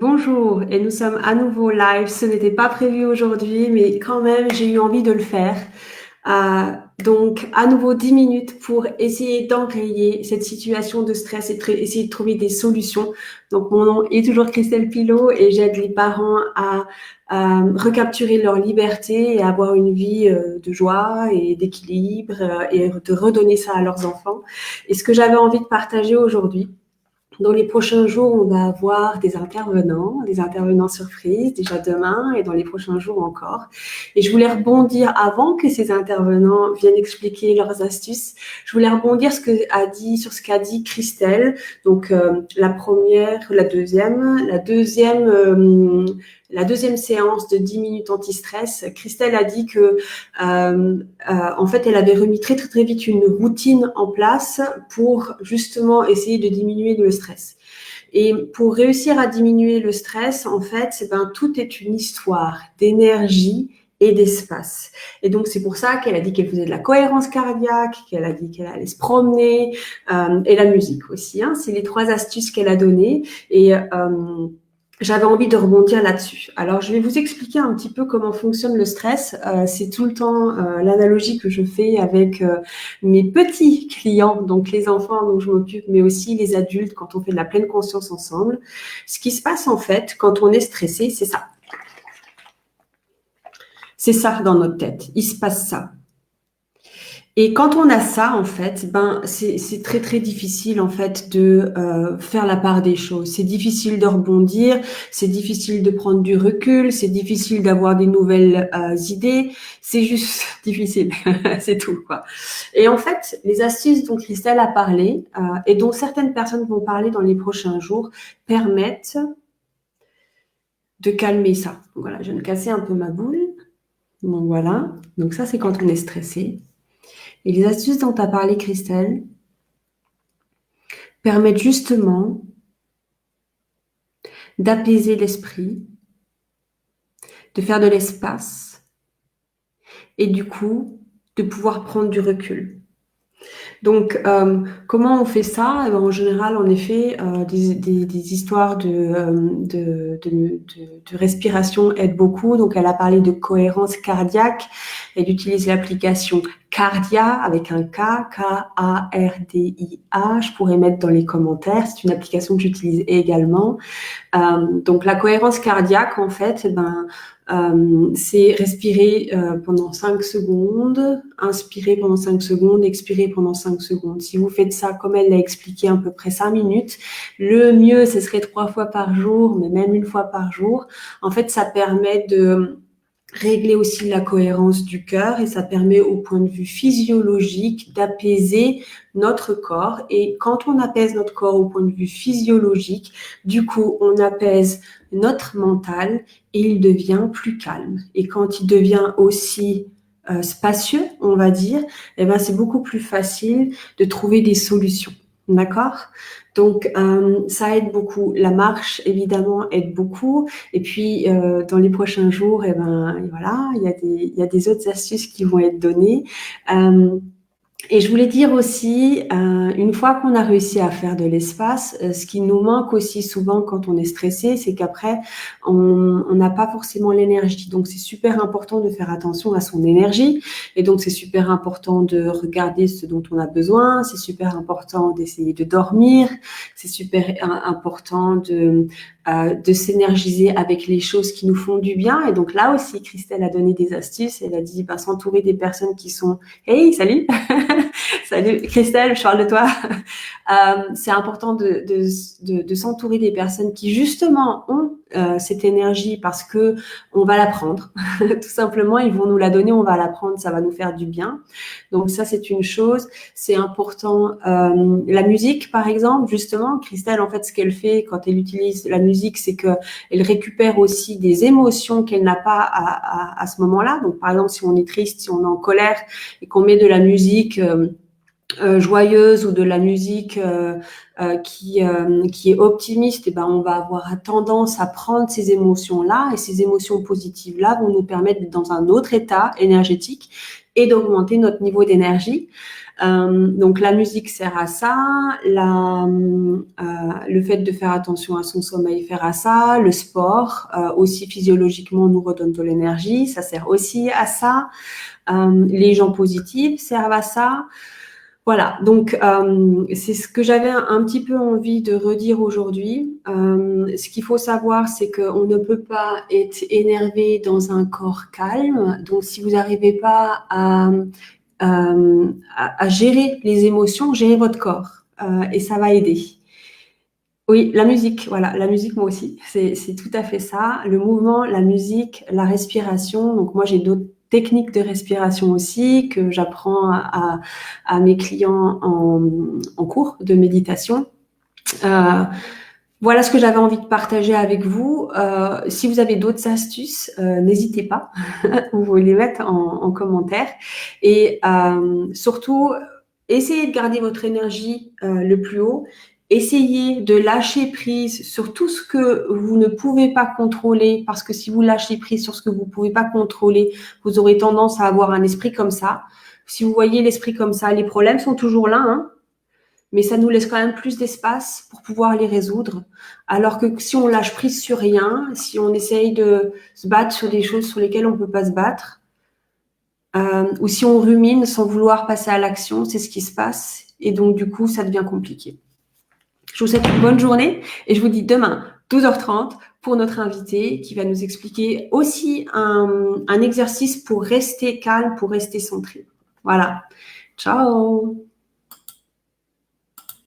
Bonjour, et nous sommes à nouveau live. Ce n'était pas prévu aujourd'hui, mais quand même, j'ai eu envie de le faire. Donc, à nouveau 10 minutes pour essayer d'enrayer cette situation de stress et essayer de trouver des solutions. Donc, mon nom est toujours Christelle Pilot et j'aide les parents à recapturer leur liberté et à avoir une vie de joie et d'équilibre et de redonner ça à leurs enfants. Et ce que j'avais envie de partager aujourd'hui, dans les prochains jours, on va avoir des intervenants surprises, déjà demain et dans les prochains jours encore. Et je voulais rebondir avant que ces intervenants viennent expliquer leurs astuces. Je voulais rebondir sur ce qu'a dit Christelle. Donc la première, la deuxième séance de 10 minutes anti-stress. Christelle a dit que en fait, elle avait remis très, très, très vite une routine en place pour justement essayer de diminuer le stress. Et pour réussir à diminuer le stress, en fait, tout est une histoire d'énergie et d'espace. Et donc, c'est pour ça qu'elle a dit qu'elle faisait de la cohérence cardiaque, qu'elle a dit qu'elle allait se promener, et la musique aussi. C'est les 3 astuces qu'elle a données. Et j'avais envie de rebondir là-dessus. Alors, je vais vous expliquer un petit peu comment fonctionne le stress. C'est tout le temps l'analogie que je fais avec mes petits clients, donc les enfants dont je m'occupe, mais aussi les adultes quand on fait de la pleine conscience ensemble. Ce qui se passe en fait quand on est stressé, c'est ça. C'est ça dans notre tête. Il se passe ça. Et quand on a ça, en fait, c'est très très difficile en fait de faire la part des choses. C'est difficile de rebondir, c'est difficile de prendre du recul, c'est difficile d'avoir des nouvelles idées. C'est juste difficile, c'est tout quoi. Et en fait, les astuces dont Christelle a parlé et dont certaines personnes vont parler dans les prochains jours permettent de calmer ça. Voilà, je viens de casser un peu ma boule. Donc voilà. Donc ça, c'est quand on est stressé. Et les astuces dont tu as parlé, Christelle, permettent justement d'apaiser l'esprit, de faire de l'espace et du coup, de pouvoir prendre du recul. Donc, comment on fait ça? En général, en effet, des histoires de respiration aident beaucoup. Donc, elle a parlé de cohérence cardiaque. Elle utilise l'application Cardia avec un K, K-A-R-D-I-A. Je pourrais mettre dans les commentaires. C'est une application que j'utilise également. Donc, la cohérence cardiaque, en fait, c'est respirer pendant 5 secondes, inspirer pendant 5 secondes, expirer pendant 5 secondes. Si vous faites ça comme elle l'a expliqué, à peu près 5 minutes, le mieux, ce serait 3 fois par jour, mais même 1 fois par jour. En fait, ça permet de régler aussi la cohérence du cœur et ça permet au point de vue physiologique d'apaiser notre corps. Et quand on apaise notre corps au point de vue physiologique, du coup, on apaise notre mental et il devient plus calme. Et quand il devient aussi spacieux, on va dire, c'est beaucoup plus facile de trouver des solutions. D'accord? Donc, ça aide beaucoup. La marche, évidemment, aide beaucoup. Et puis, dans les prochains jours, voilà, il y a des autres astuces qui vont être données. Et je voulais dire aussi, une fois qu'on a réussi à faire de l'espace, ce qui nous manque aussi souvent quand on est stressé, c'est qu'après, on n'a pas forcément l'énergie. Donc, c'est super important de faire attention à son énergie. Et donc, c'est super important de regarder ce dont on a besoin. C'est super important d'essayer de dormir. C'est super important de s'énergiser avec les choses qui nous font du bien. Et donc, là aussi, Christelle a donné des astuces. Elle a dit, s'entourer des personnes qui sont « Hey, salut !» Salut Christelle, je parle de toi. C'est important de s'entourer des personnes qui justement ont cette énergie parce que on va la prendre. Tout simplement, ils vont nous la donner, on va la prendre, ça va nous faire du bien. Donc ça, c'est une chose. C'est important. La musique, par exemple, justement, Christelle, en fait, ce qu'elle fait quand elle utilise la musique, c'est que elle récupère aussi des émotions qu'elle n'a pas à ce moment-là. Donc, par exemple, si on est triste, si on est en colère et qu'on met de la musique joyeuse ou de la musique qui est optimiste, on va avoir tendance à prendre ces émotions-là et ces émotions positives-là vont nous permettre d'être dans un autre état énergétique et d'augmenter notre niveau d'énergie. Donc la musique sert à ça, le fait de faire attention à son sommeil sert à ça, le sport aussi physiologiquement nous redonne de l'énergie, ça sert aussi à ça. Les gens positifs servent à ça. Voilà, donc c'est ce que j'avais un petit peu envie de redire aujourd'hui. Ce qu'il faut savoir, c'est qu'on ne peut pas être énervé dans un corps calme. Donc si vous n'arrivez pas à gérer les émotions, gérez votre corps et ça va aider. Oui, la musique, voilà, la musique moi aussi, c'est tout à fait ça. Le mouvement, la musique, la respiration. Donc moi j'ai d'autres techniques de respiration aussi que j'apprends à mes clients en cours de méditation. Voilà ce que j'avais envie de partager avec vous. Si vous avez d'autres astuces, n'hésitez pas. Vous pouvez les mettre en commentaire. Et surtout, essayez de garder votre énergie le plus haut. Essayez de lâcher prise sur tout ce que vous ne pouvez pas contrôler, parce que si vous lâchez prise sur ce que vous ne pouvez pas contrôler, vous aurez tendance à avoir un esprit comme ça. Si vous voyez l'esprit comme ça, les problèmes sont toujours là, hein, mais ça nous laisse quand même plus d'espace pour pouvoir les résoudre. Alors que si on lâche prise sur rien, si on essaye de se battre sur des choses sur lesquelles on ne peut pas se battre, ou si on rumine sans vouloir passer à l'action, c'est ce qui se passe. Et donc, du coup, ça devient compliqué. Je vous souhaite une bonne journée et je vous dis demain, 12h30, pour notre invité qui va nous expliquer aussi un exercice pour rester calme, pour rester centré. Voilà. Ciao!